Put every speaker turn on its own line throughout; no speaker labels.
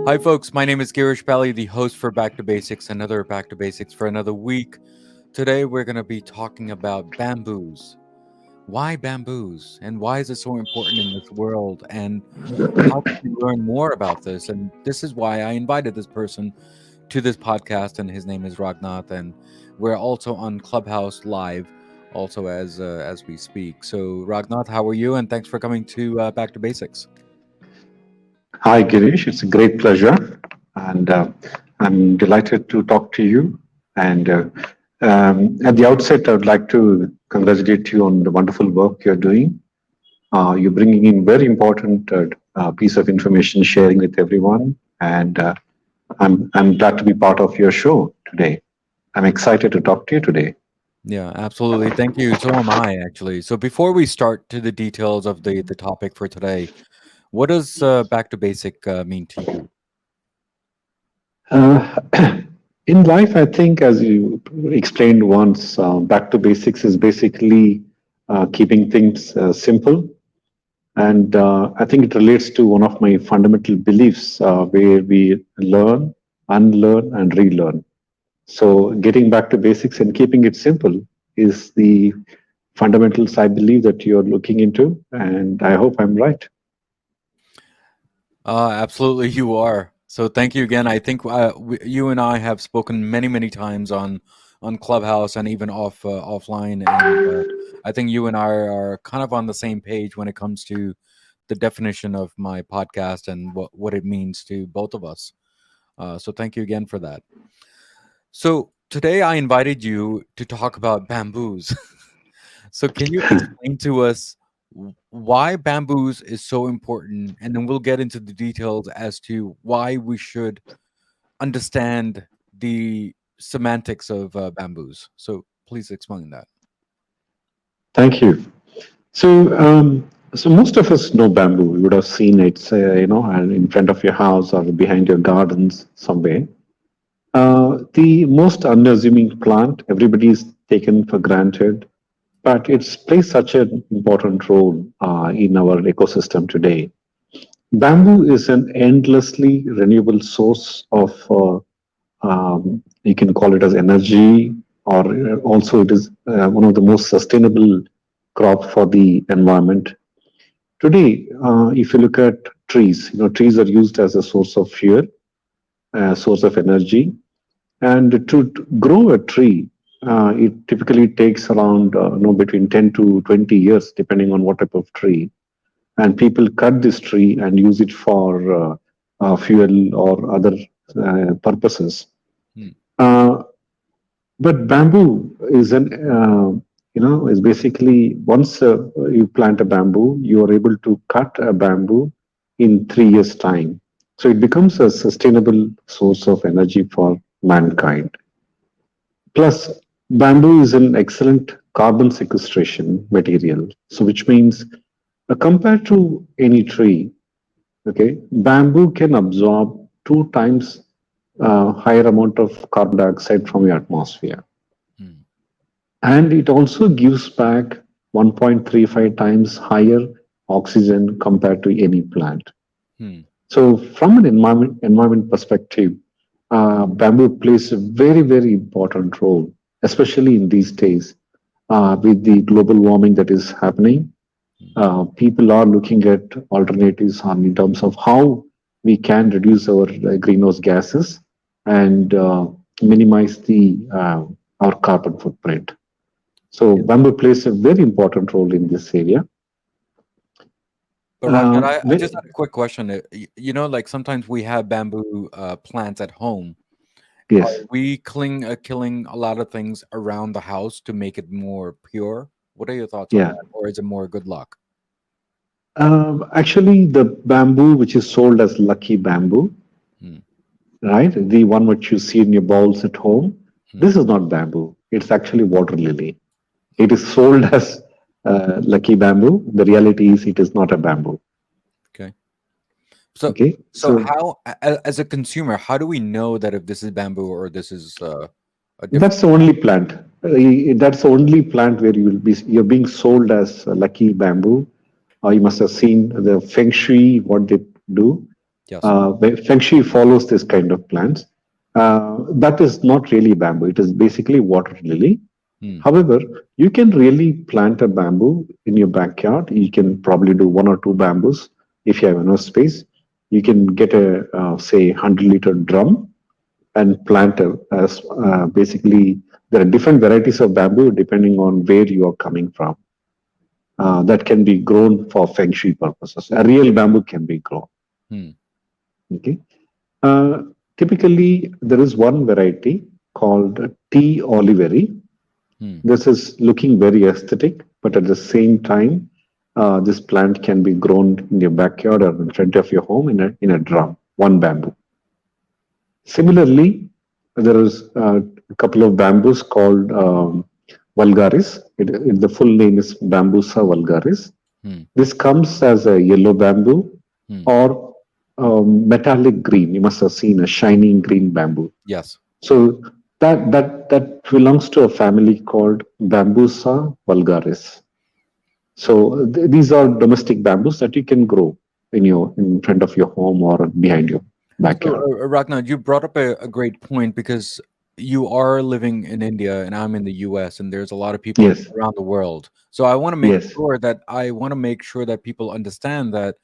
Hi, folks. My name is Girish Bali, the host for Back to Basics, another Back to Basics for another week. Today, we're going to be talking about bamboos. Why bamboos? And why is it so important in this world? And how can we learn more about this? And this is why I invited this person to this podcast, and his name is Ragnath. And we're also on Clubhouse Live, also as we speak. So, Ragnath, how are you? And thanks for coming to Back to Basics.
Hi, Girish. It's a great pleasure, and I'm delighted to talk to you. And at the outset, I would like to congratulate you on the wonderful work you're doing. You're bringing in very important piece of information, sharing with everyone, and I'm glad to be part of your show today. I'm excited to talk to you today.
Yeah, absolutely. Thank you. So am I, actually. So before we start to the details of the topic for today, what does back to basic mean to you?
Uh, in life, I think, as you explained once, back to basics is basically keeping things simple. And I think it relates to one of my fundamental beliefs where we learn, unlearn, and relearn. So, getting back to basics and keeping it simple is the fundamentals I believe that you're looking into. And I hope I'm right.
Absolutely, you are. So thank you again. I think you and I have spoken many, many times on Clubhouse and even offline, and I think you and I are kind of on the same page when it comes to the definition of my podcast and what it means to both of us. So thank you again for that. So today I invited you to talk about bamboos. So can you explain to us why bamboos is so important, and then we'll get into the details as to why we should understand the semantics of bamboos. So please explain that.
Thank you. So, so most of us know bamboo. You would have seen it, in front of your house or behind your gardens somewhere. The most unassuming plant, everybody is taken for granted, but it plays such an important role in our ecosystem today. Bamboo is an endlessly renewable source of, you can call it as energy, or also it is one of the most sustainable crop for the environment. Today, if you look at trees, trees are used as a source of fuel, a source of energy, and to grow a tree, it typically takes around between 10 to 20 years, depending on what type of tree. And people cut this tree and use it for fuel or other purposes.
Hmm.
But bamboo is is basically once you plant a bamboo, you are able to cut a bamboo in 3 years' time. So it becomes a sustainable source of energy for mankind. Plus, bamboo is an excellent carbon sequestration material. So which means compared to any tree, okay, bamboo can absorb 2 times higher amount of carbon dioxide from your atmosphere.
Hmm.
And it also gives back 1.35 times higher oxygen compared to any plant.
Hmm.
So from an environment perspective, bamboo plays a very, very important role, especially in these days with the global warming that is happening. People are looking at alternatives on in terms of how we can reduce our greenhouse gases and minimize the our carbon footprint. So
Yeah.
bamboo plays a very important role in this area.
But Ragnar, I just had a quick question. Like sometimes we have bamboo plants at home. Are
Yes.
we killing a lot of things around the house to make it more pure? What are your thoughts on
Yeah.
that? Or is it more good luck?
Actually, the bamboo which is sold as lucky bamboo,
Hmm.
right? The one which you see in your bowls at home,
Hmm.
this is not bamboo. It's actually water lily. It is sold as lucky bamboo. The reality is it is not a bamboo.
Okay. So,
Okay.
so
So
how, as a consumer, how do we know that if this is bamboo or this is a different?
that's the only plant. That's the only plant where you're being sold as lucky bamboo. You must have seen the feng shui, what they do.
Yes.
Feng Shui follows this kind of plants. That is not really bamboo. It is basically water lily.
Hmm.
However, you can really plant a bamboo in your backyard. You can probably do one or two bamboos if you have enough space. You can get a say 100-liter drum and plant basically there are different varieties of bamboo depending on where you are coming from. That can be grown for feng shui purposes. A real bamboo can be grown.
Hmm.
Okay. Uh, Typically, there is one variety called T. oliveri.
Hmm.
This is looking very aesthetic, but at the same time, this plant can be grown in your backyard or in front of your home in a drum, one bamboo. Similarly, there is a couple of bamboos called Vulgaris. The full name is Bambusa Vulgaris.
Hmm.
This comes as a yellow bamboo
Hmm.
or metallic green. You must have seen a shining green bamboo.
Yes.
So that belongs to a family called Bambusa Vulgaris. So these are domestic bamboos that you can grow in front of your home or behind your
So,
backyard.
Ragnar, you brought up a great point because you are living in India and I'm in the US, and there's a lot of people
Yes,
around the world. So
yes,
I want to make sure that people understand that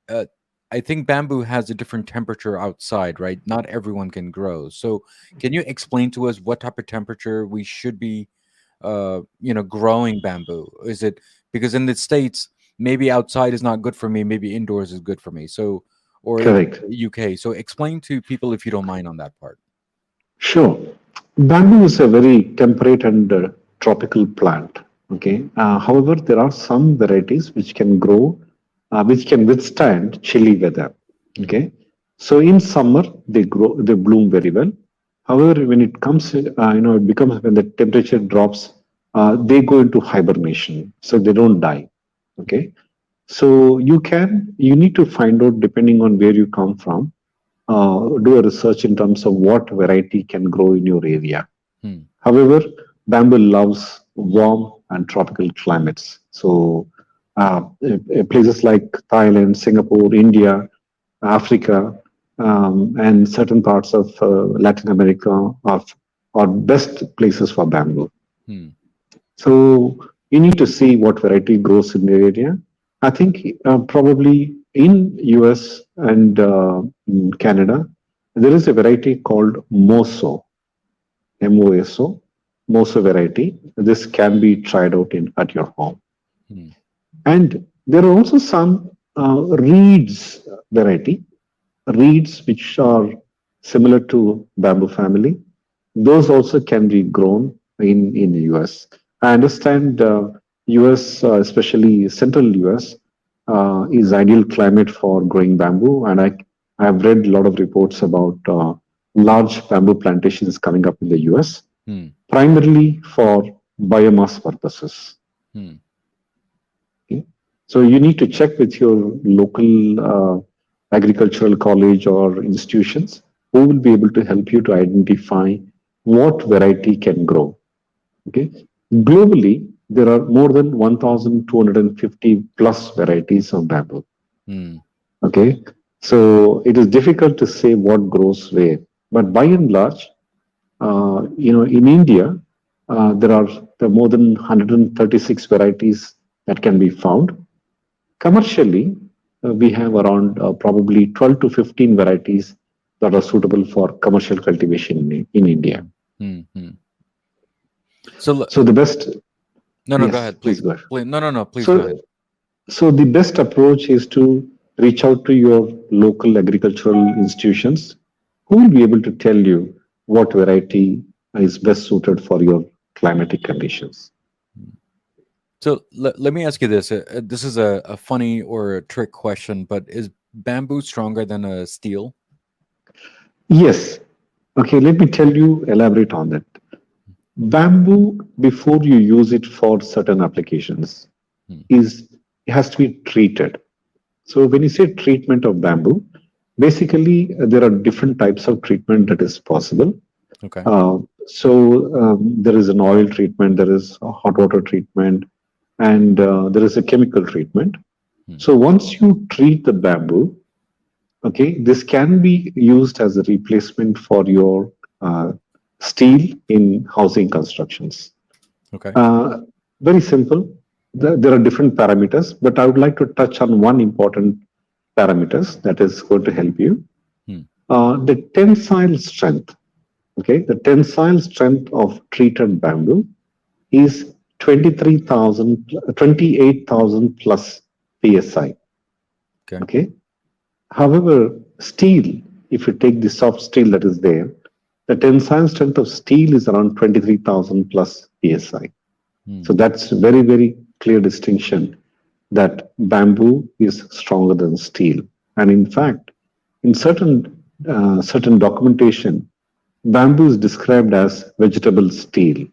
uh, I think bamboo has a different temperature outside, right? Not everyone can grow. So, can you explain to us what type of temperature we should be, growing bamboo? Is it because in the States, maybe outside is not good for me, maybe indoors is good for me. So, or in
correct.
UK. So, explain to people if you don't mind on that part.
Sure. Bamboo is a very temperate and tropical plant. Okay. However, there are some varieties which can grow, which can withstand chilly weather.
Hmm.
Okay. So in summer they bloom very well. However, when it comes, it becomes when the temperature drops, they go into hibernation, so they don't die. Okay. So you need to find out depending on where you come from, do a research in terms of what variety can grow in your area.
Hmm.
However, bamboo loves warm and tropical climates. So, places like Thailand, Singapore, India, Africa, and certain parts of Latin America are best places for bamboo.
Hmm.
So you need to see what variety grows in the area. I think probably in US and in Canada, there is a variety called Moso, Moso, Moso variety. This can be tried out at your home.
Hmm.
And there are also some reeds variety, reeds which are similar to bamboo family. Those also can be grown in the US. I understand US, especially central US, is ideal climate for growing bamboo, and I have read a lot of reports about large bamboo plantations coming up in the US,
Hmm.
primarily for biomass purposes.
Hmm.
Okay? So you need to check with your local agricultural college or institutions who will be able to help you to identify what variety can grow. Okay. Globally, there are more than 1,250 plus varieties of bamboo.
Hmm.
Okay. So it is difficult to say what grows where. But by and large, in India, there are more than 136 varieties that can be found. Commercially, we have around probably 12 to 15 varieties that are suitable for commercial cultivation in India.
Hmm. Hmm. So,
So the best,
no, go
yes,
ahead,
please
please.
go ahead.
Please, no, please go ahead.
So, so the best approach is to reach out to your local agricultural institutions who will be able to tell you what variety is best suited for your climatic conditions.
So let me ask you this. This is a funny or a trick question, but is bamboo stronger than a steel?
Yes. Okay, let me tell you, elaborate on that. Bamboo, before you use it for certain applications,
Hmm.
it has to be treated. So when you say treatment of bamboo, basically there are different types of treatment that is possible.
Okay.
There is an oil treatment, there is a hot water treatment, and there is a chemical treatment.
Hmm.
So once you treat the bamboo, Okay, this can be used as a replacement for your steel in housing constructions.
Okay.
Uh, Very simple. There are different parameters, but I would like to touch on one important parameters that is going to help you.
Hmm.
The tensile strength. Okay, the tensile strength of treated bamboo is 28,000 plus psi.
Okay.
Okay. However, steel, if you take the soft steel that is there, the tensile strength of steel is around 23,000 plus psi.
Hmm.
So that's very, very clear distinction that bamboo is stronger than steel. And in fact, in certain documentation, bamboo is described as vegetable steel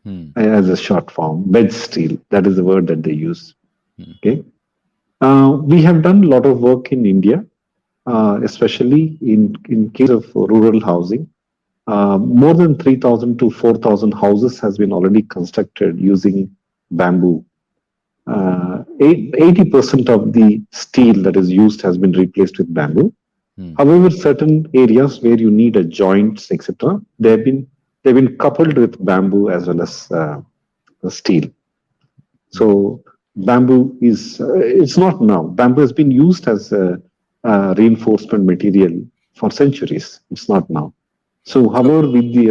Hmm.
as a short form, veg steel. That is the word that they use.
Hmm.
Okay. We have done a lot of work in India, especially in case of rural housing. More than 3,000 to 4,000 houses has been already constructed using bamboo. 80% of the steel that is used has been replaced with bamboo.
Hmm.
However, certain areas where you need a joints, etc., they've been coupled with bamboo as well as steel.
Okay.
So bamboo is it's not now. Bamboo has been used as a reinforcement material for centuries. It's not now. So,
So
however, with the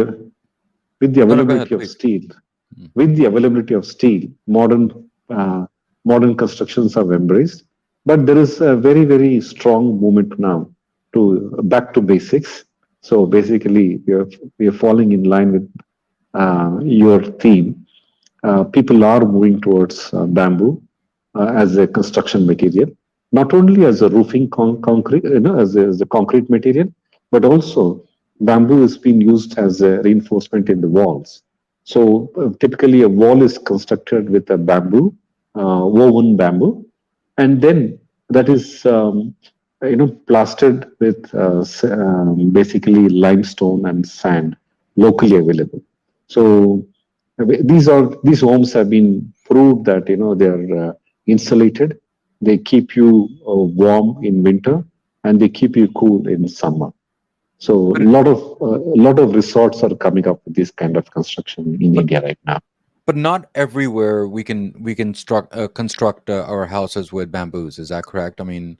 no, no, go ahead,
availability of
please.
steel,
Hmm.
modern constructions have embraced. But there is a very very strong movement now to back to basics. So basically, we are falling in line with your theme. People are moving towards bamboo as a construction material, not only as a roofing concrete, as a concrete material, but also bamboo is being used as a reinforcement in the walls. So typically, a wall is constructed with a bamboo, woven bamboo, and then that is plastered with basically limestone and sand locally available. So these homes have been proved that they're insulated. They keep you warm in winter, and they keep you cool in summer. So
But
a lot of resorts are coming up with this kind of construction in
but
India right now.
but not everywhere construct our houses with bamboos. Is that correct? I mean,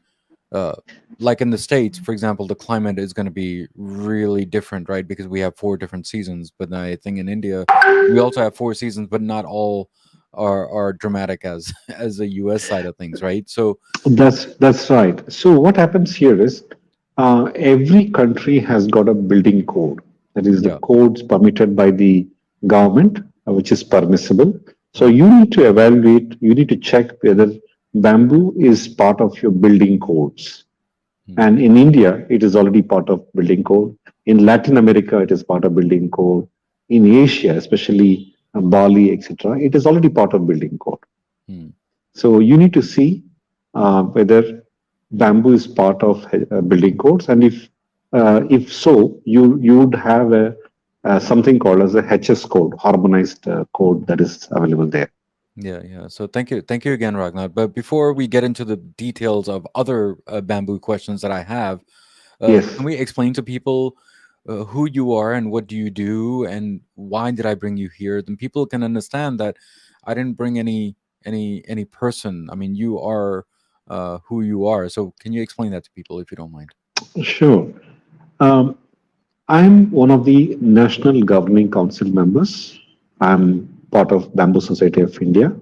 uh, like in the states, for example, the climate is going to be really different, right? Because we have four different seasons. But I think in India, we also have four seasons, but not all are dramatic as as the U.S. side of things, right? So
That's right. So what happens here is every country has got a building code. That is the
yeah,
codes permitted by the government, which is permissible. So
right.
you need to evaluate. You need to check whether bamboo is part of your building codes.
Hmm.
And in India, it is already part of building code. In Latin America, it is part of building code. In Asia, especially Bali, etc., it is already part of building code.
Hmm.
So you need to see whether bamboo is part of building codes, and if so, you would have something called as a HS code, harmonized code that is available there.
Yeah, yeah. So thank you again, Ragnar. But before we get into the details of other bamboo questions that I have, can
Yes,
we explain to people who you are and what do you do and why did I bring you here? Then people can understand that I didn't bring any person. I mean, you are who you are. So can you explain that to people if you don't mind?
sure. Um, I'm one of the National Governing Council members. I'm part of Bamboo Society of India.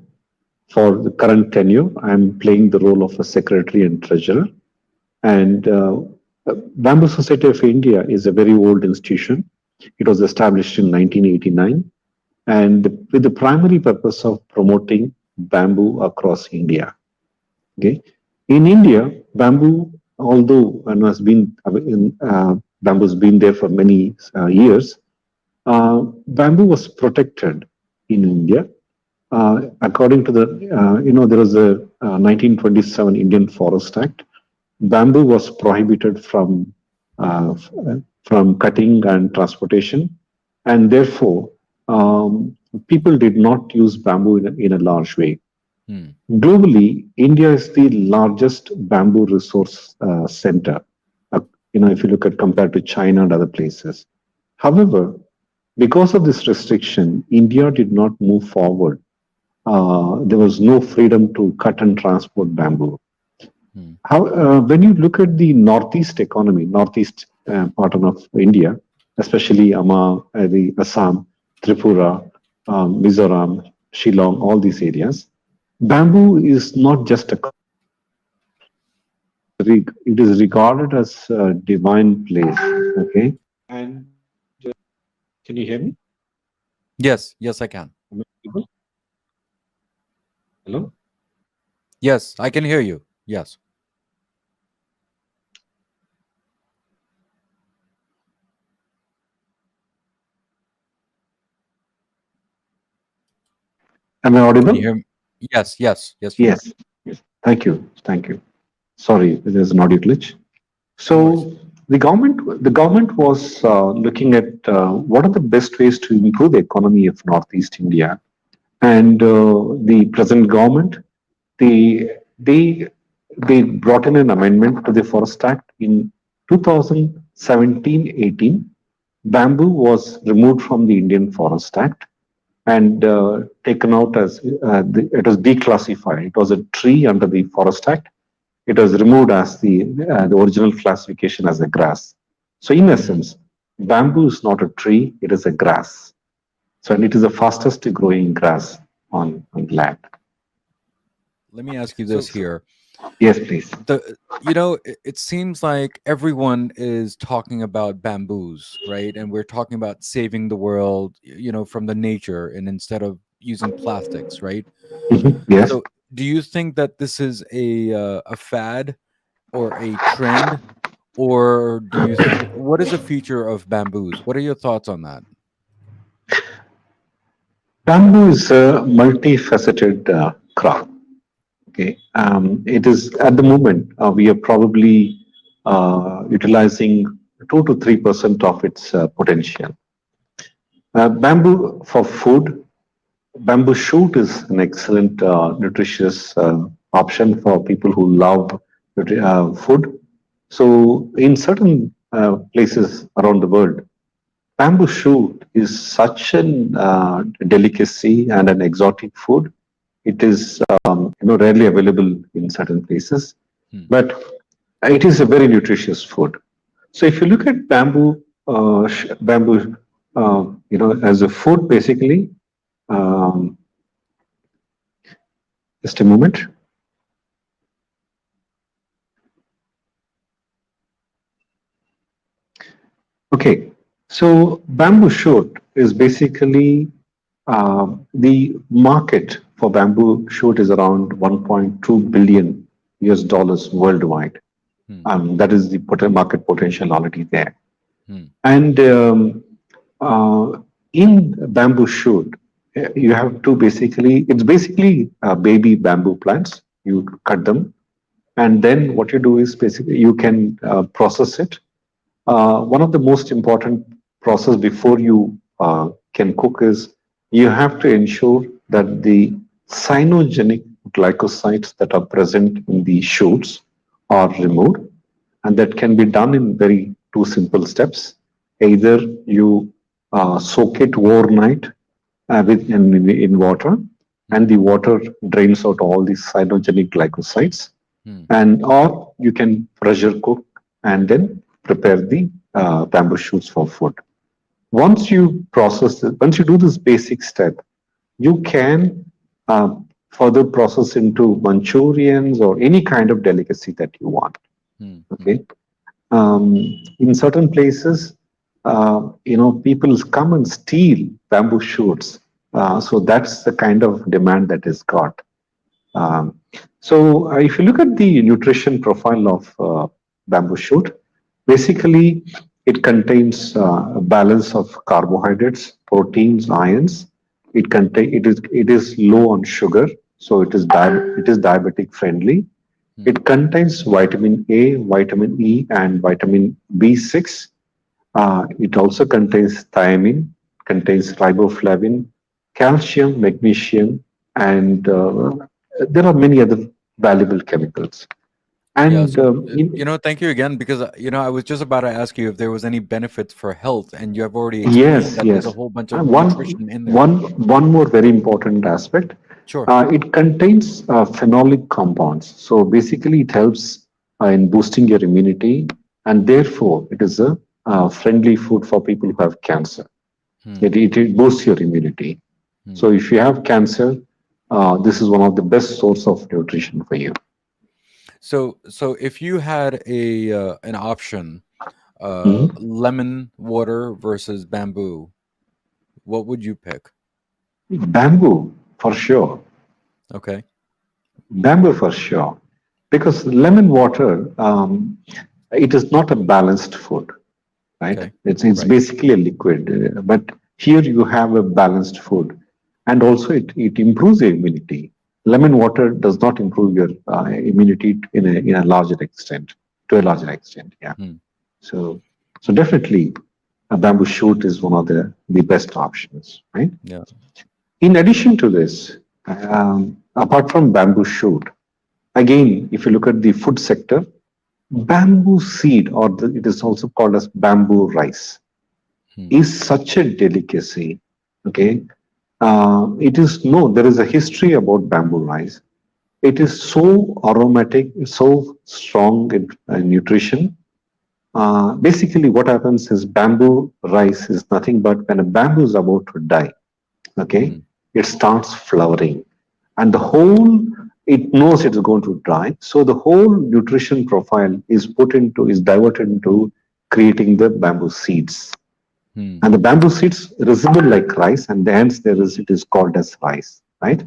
For the current tenure, I'm playing the role of a secretary and treasurer. And Bamboo Society of India is a very old institution. It was established in 1989 and with the primary purpose of promoting bamboo across India. Okay, in India, bamboo, although bamboo has been there for many years, bamboo was protected in India. According to there was a 1927 Indian Forest Act. Bamboo was prohibited uh, from cutting and transportation, and therefore people did not use bamboo in a large way.
Hmm.
Globally, India is the largest bamboo resource center. if you look at compared to China and other places. However, because of this restriction, India did not move forward. There was no freedom to cut and transport bamboo.
Hmm.
When you look at the northeast economy, northeast part of India, especially the Assam, Tripura, Mizoram, Shillong, all these areas, bamboo is not just a it is regarded as a divine place. Okay, and can you hear me?
Yes, yes, I can.
Am I audible? Hello,
Yes, I can hear you. Yes.
am I
Can you
audible?
hear me? Yes, yes, yes, you are.
Yes. Yes. Thank you. Sorry, there's an audio glitch.
No worries.
So the government was looking at what are the best ways to improve the economy of Northeast India, and the present government they they they brought in an amendment to the Forest Act in 2017-18. Bamboo was removed from the Indian Forest Act and taken out as it was declassified. It was a tree under the Forest Act. It was removed as the original classification as a grass. So in
Hmm.
essence, bamboo is not a tree; it is a grass. So and it is the fastest growing grass on land.
Let me ask you
So
this here.
yes, please.
It seems like everyone is talking about bamboos, right? And we're talking about saving the world, from the nature and instead of using plastics, right?
Mhm. Yes.
So, do you think that this is a fad or a trend, or do you what is the future of bamboos? What are your thoughts on that?
Bamboo is a multifaceted crop. Okay, it is at the moment we are probably utilizing 2 to 3% of its potential. Bamboo for food, bamboo shoot is an excellent nutritious option for people who love food. So, in certain places around the world, bamboo shoot is such an delicacy and an exotic food. It is rarely available in certain places,
Hmm.
but it is a very nutritious food. So if you look at bamboo, as a food, basically, um, just a moment. Okay, so bamboo shoot is basically the market for bamboo shoot is around 1.2 billion US dollars worldwide.
Hmm.
That is the market potential already there.
Hmm.
And uh, in bamboo shoot, you have to it's basically baby bamboo plants. You cut them, and then what you do is basically you can process it. One of the most important process before you can cook is you have to ensure that the cyanogenic glycosides that are present in the shoots are removed, and that can be done in very two simple steps. Either you soak it overnight in water,
Hmm.
and the water drains out all these cyanogenic glycosides,
Hmm.
and or you can pressure cook and then prepare the bamboo shoots for food. Once you do this basic step, you can uh, further process into Manchurians or any kind of delicacy that you want.
Hmm. Hmm.
Okay, in certain places, people come and steal bamboo shoots. So that's the kind of demand that is got. Um, so if you look at the nutrition profile of bamboo shoot, basically it contains a balance of carbohydrates, proteins, ions. It is low on sugar, so it is diabetic friendly.
Hmm.
It contains vitamin A, vitamin E, and vitamin B6. It also contains thiamine, contains riboflavin, calcium, magnesium, and there are many other valuable chemicals.
Yeah.
And
So, thank you again, because, I was just about to ask you if there was any benefits for health, and you have already explained
yes,
that there's a
yes.
whole bunch of
And
nutrition in there.
one more very important aspect.
Sure.
It contains phenolic compounds. So basically, it helps in boosting your immunity, and therefore, it is a friendly food for people who have cancer.
Hmm.
It boosts your immunity.
Hmm.
So if you have cancer, this is one of the best source of nutrition for you.
So if you had an option,
Mhm.
lemon water versus bamboo, what would you pick?
Bamboo, for sure.
Okay.
Bamboo, for sure. Because lemon water, it is not a balanced food, right?
Okay.
It's
Right.
basically a liquid. But here you have a balanced food. And also it improves your immunity. Lemon water does not improve your immunity in a larger extent, to a larger extent, yeah.
Hmm.
So, so definitely, a bamboo shoot is one of the best options, right?
Yeah.
In addition to this, apart from bamboo shoot, again, if you look at the food sector, bamboo seed, or it is also called as bamboo rice,
Hmm.
is such a delicacy. Okay, it is no. There is a history about bamboo rice. It is so aromatic, so strong in nutrition. Basically, what happens is bamboo rice is nothing but when a bamboo is about to die, okay,
Hmm.
it starts flowering, and the whole, it knows it's going to die. So the whole nutrition profile is diverted into creating the bamboo seeds.
Hmm.
And the bamboo seeds resemble like rice, and hence it is called as rice, right?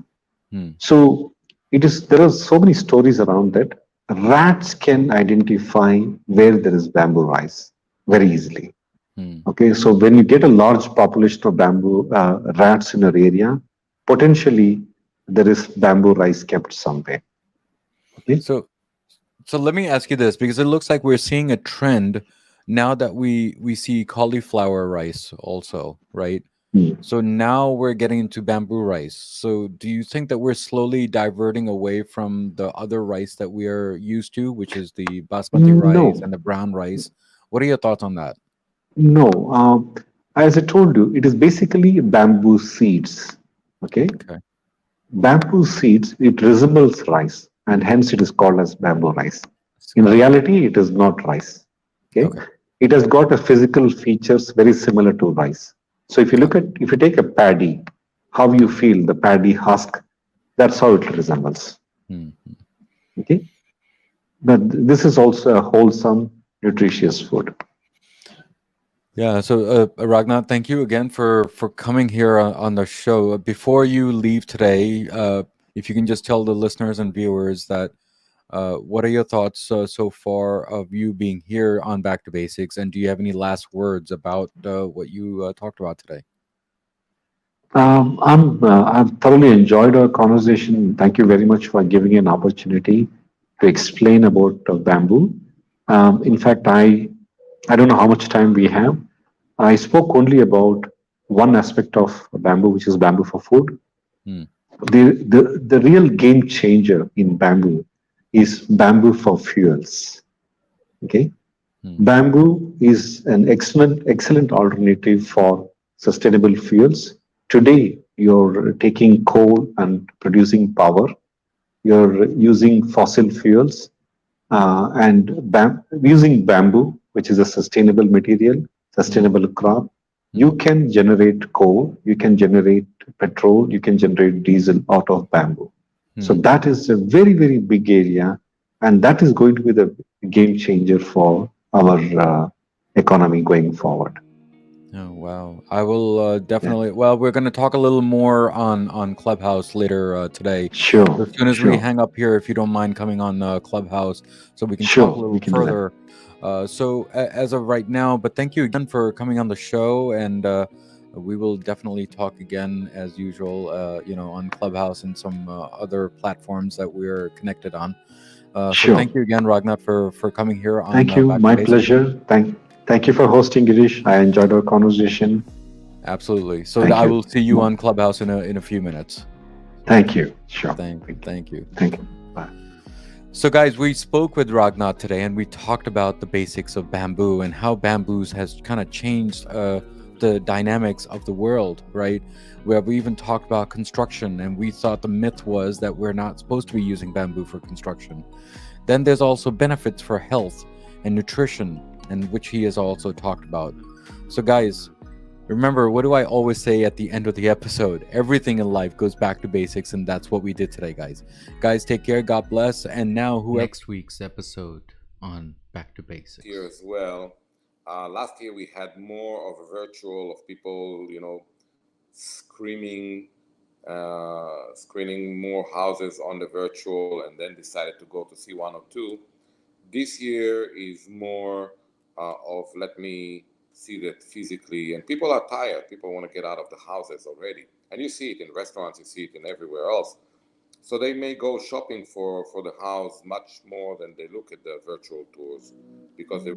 Hmm.
So there are so many stories around that. Rats can identify where there is bamboo rice very easily.
Hmm.
Okay, so when you get a large population of bamboo rats in your area, potentially there is bamboo rice kept somewhere. Okay.
So so let me ask you this, because it looks like we're seeing a trend now that we see cauliflower rice also, right?
Hmm.
So now we're getting into bamboo rice. So do you think that we're slowly diverting away from the other rice that we are used to, which is the basmati rice
No,
and the brown rice? What are your thoughts on that?
no. As I told you, it is basically bamboo seeds. Okay,
Okay.
bamboo seeds. It resembles rice, and hence it is called as bamboo rice. In
Got it.
reality, it is not rice. Okay,
Okay.
it has got a physical features very similar to rice. So
Got it.
if you take a paddy, how you feel the paddy husk, that's how it resembles.
Hmm.
Okay, but this is also a wholesome, nutritious food.
Yeah. So, Ragnar, thank you again for coming here on the show. Before you leave today, if you can just tell the listeners and viewers that what are your thoughts so far of you being here on Back to Basics, and do you have any last words about what you talked about today?
I've thoroughly enjoyed our conversation. Thank you very much for giving an opportunity to explain about bamboo. In fact, I don't know how much time we have. I spoke only about one aspect of bamboo, which is bamboo for food.
Hmm.
The real game changer in bamboo is bamboo for fuels. Okay,
Hmm.
bamboo is an excellent alternative for sustainable fuels. Today, you're taking coal and producing power. You're using fossil fuels using bamboo, which is a sustainable material,
Hmm.
sustainable crop.
Hmm.
You can generate coal, you can generate petrol, you can generate diesel out of bamboo. So
Hmm.
that is a very, very big area, and that is going to be the game changer for our economy going forward.
Oh, wow. I will
Yeah.
definitely. Well, we're going to talk a little more on Clubhouse later today.
Sure,
As soon as we
sure,
hang up here, if you don't mind coming on Clubhouse, so we can talk a
sure. We
little
can do that.
further. As of right now, but thank you again for coming on the show, and we will definitely talk again as usual. On Clubhouse and some other platforms that we're connected on. So
Sure.
thank you again, Ragnar, for coming here on
Thank you.
Back to
My
Basics.
pleasure. Thank you for hosting, Girish. I enjoyed our conversation.
Absolutely. So
Thank
I
you.
will see you on Clubhouse in a few minutes.
Thank you. Sure.
Thank you.
Thank you. Bye.
So, guys, we spoke with Ragnath today and we talked about the basics of bamboo and how bamboos has kind of changed the dynamics of the world, right? Where we even talked about construction and we thought the myth was that we're not supposed to be using bamboo for construction. Then there's also benefits for health and nutrition, and which he has also talked about. So, guys, remember, what do I always say at the end of the episode? Everything in life goes back to basics, and that's what we did today, guys. Guys, take care. God bless. And now, whoever.
Next week's episode on Back to
Here
Basics.
as well. Last year we had more of a virtual of people, screaming, screening more houses on the virtual, and then decided to go to see one or two. This year is more of let me see that physically, and people are tired. People want to get out of the houses already, and you see it in restaurants, you see it in everywhere else. So they may go shopping for the house much more than they look at the virtual tours because they